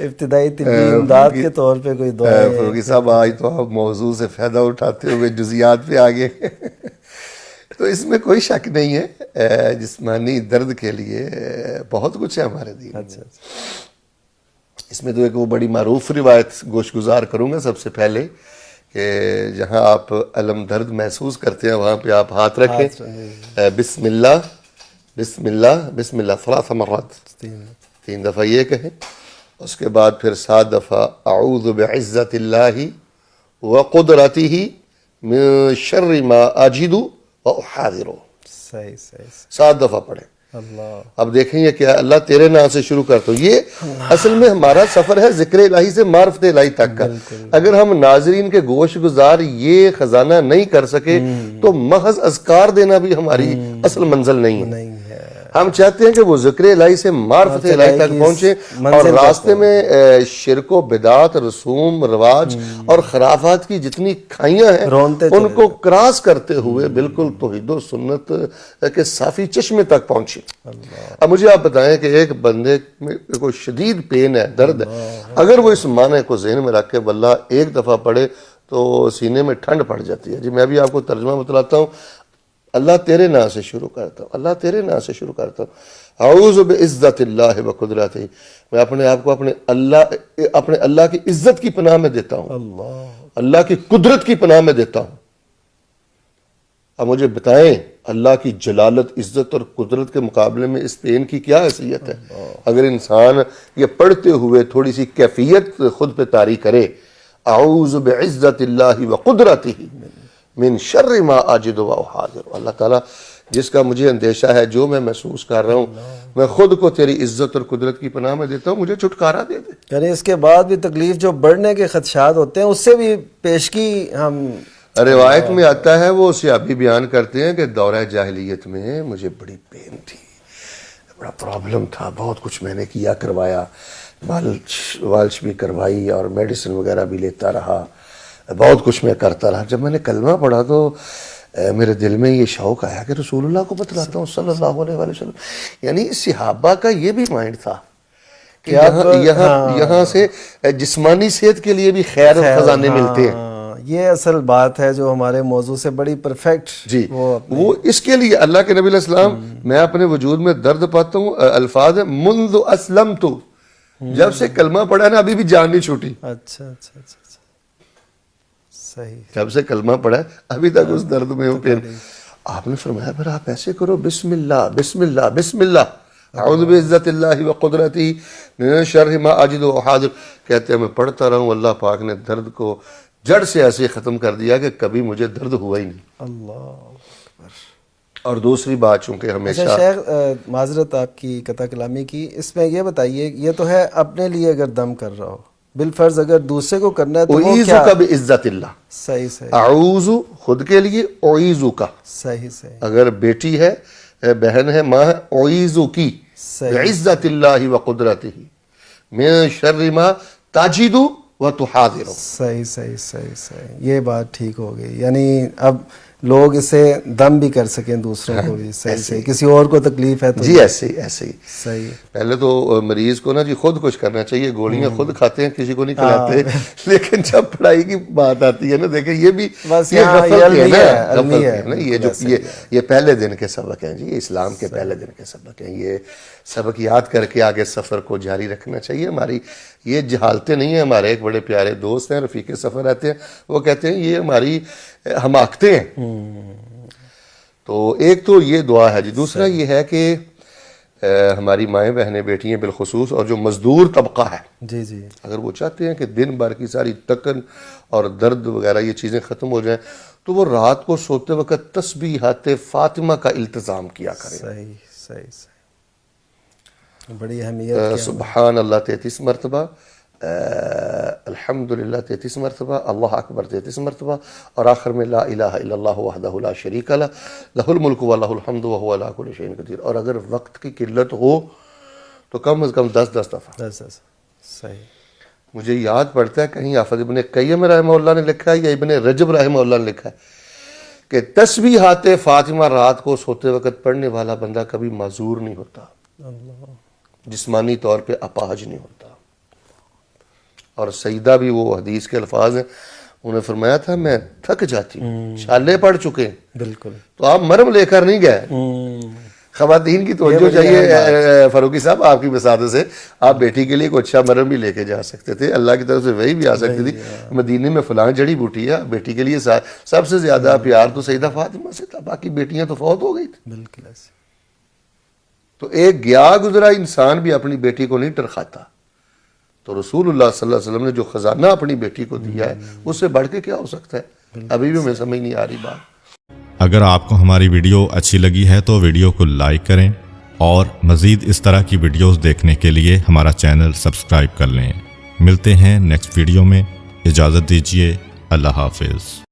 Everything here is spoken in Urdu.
ابتدائی طبی امداد کے طور پہ کوئی دعا ہے؟ فروغی صاحب آج تو آپ موضوع سے فائدہ اٹھاتے ہوئے جزیات پہ آگے تو اس میں کوئی شک نہیں ہے، جسمانی درد کے لیے بہت کچھ ہے ہمارے دین میں۔ اچھا اس میں تو ایک وہ بڑی معروف روایت گوش گزار کروں گا سب سے پہلے، کہ جہاں آپ الم درد محسوس کرتے ہیں وہاں پہ آپ ہاتھ رکھیں، بسم اللہ بسم اللہ بسم اللہ 3 مرات، 3 دفعہ یہ کہیں، اس کے بعد پھر 7 دفعہ اعوذ بعزت اللہ وقدرتہ من شر ما اجد واحاذر، صحیح صحیح 7 دفعہ پڑھیں۔ اللہ اب دیکھیں یہ کیا، اللہ تیرے نام سے شروع کرتا ہوں۔ یہ اصل میں ہمارا سفر ہے ذکر الہی سے معرفت الہی تک کا۔ اگر ہم ناظرین کے گوش گزار یہ خزانہ نہیں کر سکے تو محض اذکار دینا بھی ہماری اصل منزل نہیں ہے۔ نہیں ہے، ہم چاہتے ہیں کہ وہ ذکر الہی سے معرفت الہی تک پہنچے، اور راستے میں شرک و بدعات، رسوم رواج اور خرافات کی جتنی کھائیاں ہیں ان کو کراس کرتے ہوئے بالکل توحید و سنت کے صافی چشمے تک پہنچے۔ اب مجھے آپ بتائیں کہ ایک بندے میں کوئی شدید پین ہے، درد ہے، اگر وہ اس معنی کو ذہن میں رکھ کے واللہ ایک دفعہ پڑھے تو سینے میں ٹھنڈ پڑ جاتی ہے۔ جی میں بھی آپ کو ترجمہ بتلاتا ہوں، اللہ تیرے نام سے شروع کرتا ہوں، اللہ تیرے نام سے شروع کرتا ہوں، اعوذ بعزت اللہ وقدرتہ، میں اپنے آپ کو اپنے اللہ کی عزت کی پناہ میں دیتا ہوں، اللہ کی قدرت کی پناہ میں دیتا ہوں۔ اب مجھے بتائیں اللہ کی جلالت، عزت اور قدرت کے مقابلے میں اس پین کی کیا حیثیت ہے؟ اگر انسان یہ پڑھتے ہوئے تھوڑی سی کیفیت خود پہ طاری کرے، اعوذ بعزت اللہ وقدرتہ من شر ما اجد واحاذر، اللہ تعالیٰ جس کا مجھے اندیشہ ہے، جو میں محسوس کر رہا ہوں، میں خود کو تیری عزت اور قدرت کی پناہ میں دیتا ہوں، مجھے چھٹکارا دے دے۔ یعنی اس کے بعد بھی تکلیف جو بڑھنے کے خدشات ہوتے ہیں اس سے بھی پیشگی ہم روایت میں آتا ہے، وہ صحابی بیان کرتے ہیں کہ دورہ جاہلیت میں مجھے بڑی پین تھی، بڑا پرابلم تھا، بہت کچھ میں نے کیا، کروایا، والش بھی کروائی اور میڈیسن وغیرہ بھی لیتا رہا، بہت کچھ میں کرتا رہا۔ جب میں نے کلمہ پڑھا تو میرے دل میں یہ شوق آیا کہ رسول اللہ کو بتلاتا ہوں صلی اللہ علیہ وآلہ وسلم۔ یعنی صحابہ کا یہ بھی مائنڈ تھا کہ یہاں سے جسمانی صحت کے لیے بھی خیر خزانے ملتے ہیں۔ یہ اصل بات ہے جو ہمارے موضوع سے بڑی پرفیکٹ، جی وہ اس کے لیے اللہ کے نبی علیہ السلام، میں اپنے وجود میں درد پاتا ہوں، الفاظ ہے منذ اسلمت، جب سے کلمہ پڑھا نا ابھی بھی جان نہیں چھوٹی۔ اچھا اچھا اچھا صحیح، جب سے کلمہ پڑھا ہے ابھی تک اس درد میں ہوں پین۔ آپ نے فرمایا پھر آپ ایسے کرو، بسم اللہ بسم اللہ بسم اللہ اعوذ بعزت اللہ وقدرتہ من شر ما اجد واحاذر، کہتے ہیں میں پڑھتا رہوں، اللہ پاک نے درد کو جڑ سے ایسے ختم کر دیا کہ کبھی مجھے درد ہوا ہی نہیں۔ اللہ۔ اور دوسری بات چونکہ ہمیشہ شیخ معذرت آپ کی قطع کلامی کی، اس میں یہ بتائیے، یہ تو ہے اپنے لیے اگر دم کر رہا ہو، بالفرض اگر دوسرے کو کرنا ہے تو وہ کیا؟ اعیذک بعزت اللہ، صحیح صحیح، اعوذ خود کے لیے، اعیذک صحیح صحیح، اگر بیٹی ہے، بہن ہے، ماں ہے، اعیذک بعزت اللہ وقدرتہ من شر ما تجد وتحاذر۔ صحیح صحیح صحیح صحیح، یہ بات ٹھیک ہو گئی، یعنی اب لوگ اسے دم بھی کر سکیں دوسروں کو بھی، صحیح صحیح، کسی اور کو تکلیف ہے تو جی ایسے ہی ایسے ہی صحیح۔ پہلے تو مریض کو نا جی خود کچھ کرنا چاہیے، گولیاں خود کھاتے ہیں، کسی کو نہیں کھلاتے، لیکن جب پڑھائی کی بات آتی ہے نا، دیکھیں یہ بھی یہ غفلت ہے نا، یہ جو یہ پہلے دن کے سبق ہیں جی، اسلام کے پہلے دن کے سبق ہیں، یہ سبق یاد کر کے آگے سفر کو جاری رکھنا چاہیے۔ ہماری یہ جہالتیں نہیں ہیں، ہمارے ایک بڑے پیارے دوست ہیں، رفیق سفر رہتے ہیں، وہ کہتے ہیں یہ ہماری حماقتیں ہیں۔ تو ایک تو یہ دعا ہے جی، دوسرا یہ ہے کہ ہماری مائیں بہنیں بیٹی ہیں بالخصوص، اور جو مزدور طبقہ ہے جی جی، اگر وہ چاہتے ہیں کہ دن بھر کی ساری تکن اور درد وغیرہ یہ چیزیں ختم ہو جائیں تو وہ رات کو سوتے وقت تسبیحات فاطمہ کا التزام کیا کریں۔ صحیح صحیح صحیح، بڑی اہمیت۔ سبحان اللہ 33 مرتبہ، الحمدللہ 33 مرتبہ، اللہ اکبر 33 مرتبہ، اور آخر میں لا الہ الا اللہ وحدہ لا شریک لہ لہ الملک و لہ الحمد وہو علی کل شیء قدیر۔ اور اگر وقت کی قلت ہو تو کم از کم 10 دفعہ۔ صحیح، مجھے یاد پڑتا ہے کہیں حافظ ابن قیم رحمہ اللہ نے لکھا ہے یا ابن رجب رحمہ اللہ نے لکھا ہے کہ تسبیحات فاطمہ رات کو سوتے وقت پڑھنے والا بندہ کبھی معذور نہیں ہوتا، جسمانی طور پہ اپاہج نہیں ہوتا۔ اور سیدہ بھی وہ حدیث کے الفاظ ہیں، انہوں نے فرمایا تھا میں تھک جاتی ہوں، چھالے پڑ چکے ہیں، بالکل، تو آپ مرم لے کر نہیں گئے۔ خواتین کی توجہ چاہیے فاروقی صاحب، آپ کی وسادت سے آپ بیٹی کے لیے کوئی اچھا مرم بھی لے کے جا سکتے تھے، اللہ کی طرف سے وہی بھی آ سکتی تھی، مدینے میں فلاں جڑی بوٹی ہے، بیٹی کے لیے سب سے زیادہ پیار تو سیدہ فاطمہ سے تھا، باقی بیٹیاں تو فوت ہو گئی تھی۔ بالکل ایسے۔ تو ایک گیا گزرا انسان بھی اپنی بیٹی کو نہیں ٹرخاتا، تو رسول اللہ صلی اللہ علیہ وسلم نے جو خزانہ اپنی بیٹی کو دیا ہے اس سے بڑھ کے کیا ہو سکتا ہے؟ ابھی بھی ہمیں سمجھ نہیں آ رہی بات۔ اگر آپ کو ہماری ویڈیو اچھی لگی ہے تو ویڈیو کو لائک کریں، اور مزید اس طرح کی ویڈیوز دیکھنے کے لیے ہمارا چینل سبسکرائب کر لیں۔ ملتے ہیں نیکسٹ ویڈیو میں، اجازت دیجیے، اللہ حافظ۔